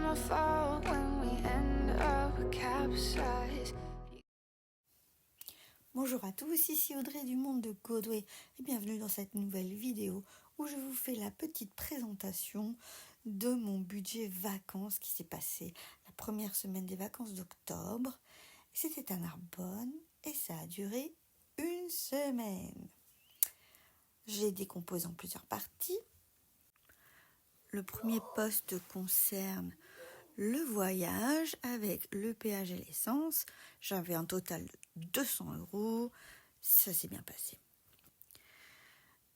gonna fall when we end up capsized. Bonjour à tous, ici Audrey du monde de Godway et bienvenue dans cette nouvelle vidéo où je vous fais la petite présentation de mon budget vacances qui s'est passé la première semaine des vacances d'octobre. C'était à Narbonne et ça a duré une semaine. Je l'ai décomposé en plusieurs parties. Le premier poste concerne le voyage avec le péage et l'essence. J'avais un total de 200 €. Ça s'est bien passé.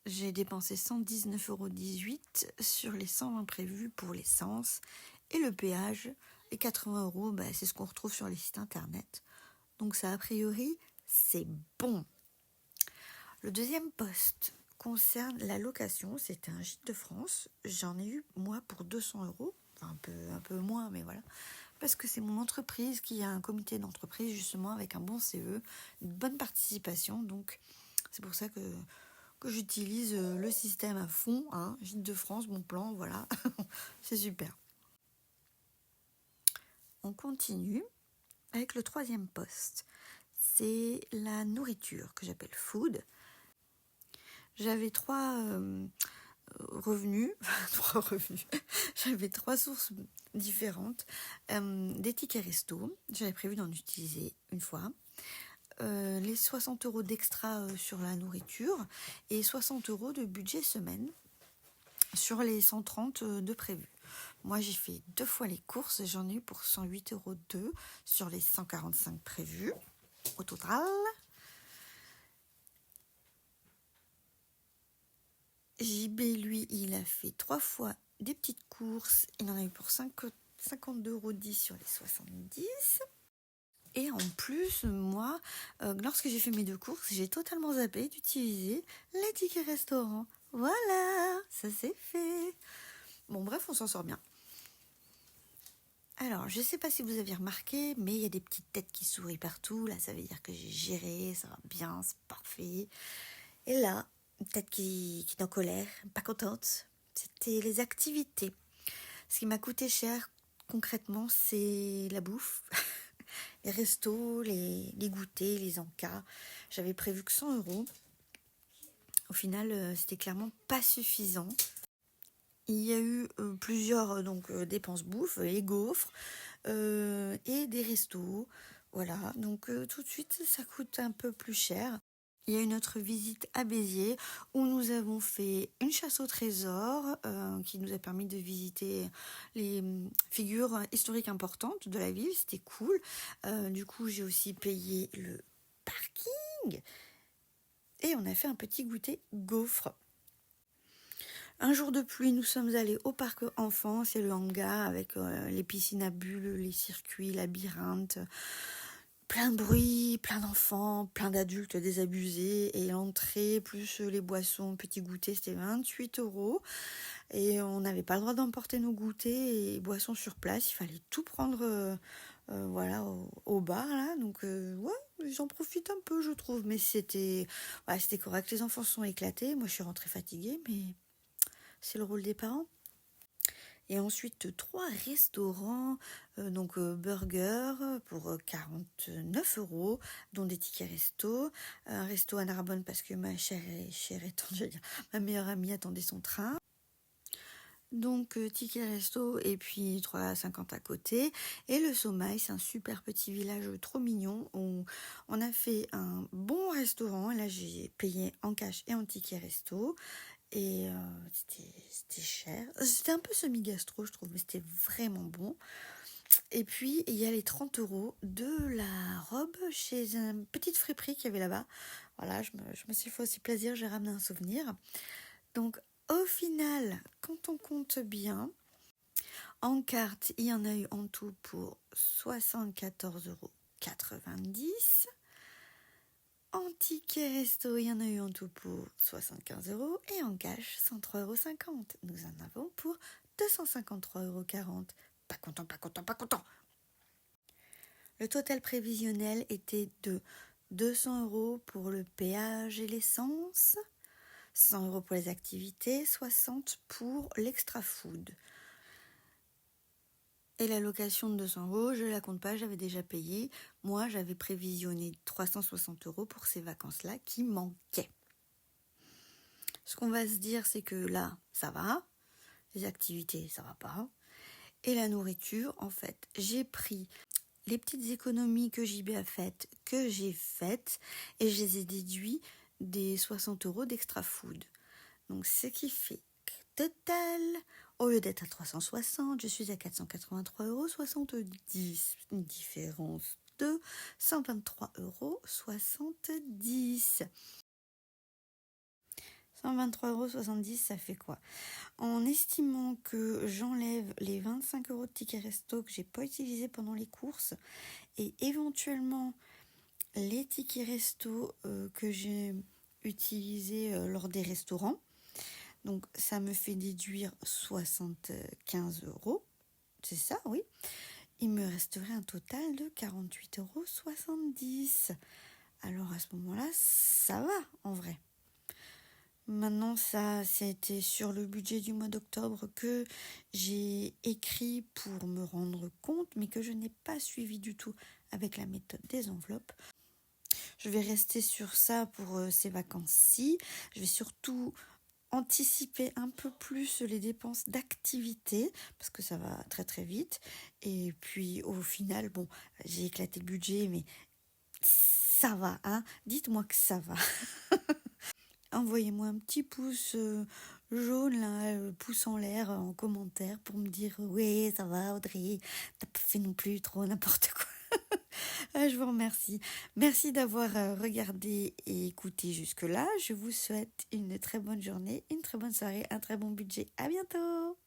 J'ai dépensé 119,18 € sur les 120 prévus pour l'essence. Et le péage, les 80 €, c'est ce qu'on retrouve sur les sites internet. Donc ça, a priori, c'est bon. Le deuxième poste concerne la location. C'était un gîte de France. J'en ai eu, moi, pour 200 €. Enfin, un peu moins, mais voilà. Parce que c'est mon entreprise qui a un comité d'entreprise, justement, avec un bon CE, une bonne participation. Donc, c'est pour ça que j'utilise le système à fond. Gîte de France, bon plan, voilà. C'est super. On continue avec le troisième poste. C'est la nourriture que j'appelle food. J'avais trois revenus. J'avais trois sources différentes. Des tickets resto. J'avais prévu d'en utiliser une fois. Les 60 € d'extra sur la nourriture et 60 € de budget semaine sur les 130 de prévu. Moi, j'ai fait 2 fois les courses et j'en ai eu pour 108,02 € sur les 145 prévus au total. JB, lui, il a fait 3 fois des petites courses. Il en a eu pour 52,10 € sur les 70. Et en plus, moi, lorsque j'ai fait mes 2 courses, j'ai totalement zappé d'utiliser les tickets restaurants. Voilà, ça c'est fait. Bon, bref, on s'en sort bien. Alors, je ne sais pas si vous avez remarqué, mais il y a des petites têtes qui sourient partout. Là, ça veut dire que j'ai géré, ça va bien, c'est parfait. Et là, une tête qui est en colère, pas contente, c'était les activités. Ce qui m'a coûté cher, concrètement, c'est la bouffe. Les restos, les goûters, les encas. J'avais prévu que 100 €. Au final, c'était clairement pas suffisant. Il y a eu plusieurs dépenses bouffe, les gaufres et des restos. Voilà, donc tout de suite, ça coûte un peu plus cher. Il y a une autre visite à Béziers où nous avons fait une chasse au trésor qui nous a permis de visiter les figures historiques importantes de la ville. C'était cool. Du coup, j'ai aussi payé le parking et on a fait un petit goûter gaufre. Un jour de pluie, nous sommes allés au parc enfants, c'est le hangar avec les piscines à bulles, les circuits, labyrinthes. Plein de bruit, plein d'enfants, plein d'adultes désabusés et l'entrée plus les boissons, petits goûters, c'était 28 € et on n'avait pas le droit d'emporter nos goûters et boissons sur place, il fallait tout prendre au bar là, donc j'en profite un peu je trouve, mais c'était correct, les enfants se sont éclatés, moi je suis rentrée fatiguée, mais c'est le rôle des parents. Et ensuite 3 restaurants, burger pour 49 €, dont des tickets resto. Un resto à Narbonne parce que ma ma meilleure amie attendait son train. Donc ticket resto et puis 3,50 € à côté. Et le Sommeil, c'est un super petit village trop mignon où on a fait un bon restaurant. Là, j'ai payé en cash et en ticket resto. Et c'était cher. C'était un peu semi-gastro, je trouve, mais c'était vraiment bon. Et puis, il y a les 30 € de la robe chez une petite friperie qu'il y avait là-bas. Voilà, je me suis fait aussi plaisir, j'ai ramené un souvenir. Donc, au final, quand on compte bien, en carte, il y en a eu en tout pour 74,90 €. En ticket resto, il y en a eu en tout pour 75 € et en cash, 103,50 €. Nous en avons pour 253,40 €. Pas content, pas content, pas content. Le total prévisionnel était de 200 € pour le péage et l'essence, 100 € pour les activités, 60 € pour l'extra food. Et la location de 200 €, je la compte pas, j'avais déjà payé. Moi, j'avais prévisionné 360 € pour ces vacances-là qui manquaient. Ce qu'on va se dire, c'est que là, ça va. Les activités, ça va pas. Et la nourriture, en fait, j'ai pris les petites économies que JB a faites, que j'ai faites, et je les ai déduits des 60 € d'extra food. Donc, ce qui fait que total, au lieu d'être à 360, je suis à 483,70 €. Une différence de 123,70 €. 123,70 €, ça fait quoi? En estimant que j'enlève les 25 € de tickets resto que j'ai pas utilisés pendant les courses et éventuellement les tickets resto que j'ai utilisés lors des restaurants, donc ça me fait déduire 75 €, c'est ça, oui. Il me resterait un total de 48,70 €. Alors à ce moment-là, ça va en vrai. Maintenant, ça, c'était sur le budget du mois d'octobre que j'ai écrit pour me rendre compte, mais que je n'ai pas suivi du tout avec la méthode des enveloppes. Je vais rester sur ça pour ces vacances-ci. Je vais surtout anticiper un peu plus les dépenses d'activité, parce que ça va très très vite. Et puis au final, bon, j'ai éclaté le budget, mais ça va, hein. Dites-moi que ça va. Envoyez-moi un petit pouce jaune, là, pouce en l'air en commentaire pour me dire oui, ça va Audrey, t'as pas fait non plus trop n'importe quoi. Je vous remercie. Merci d'avoir regardé et écouté jusque-là. Je vous souhaite une très bonne journée, une très bonne soirée, un très bon budget. À bientôt!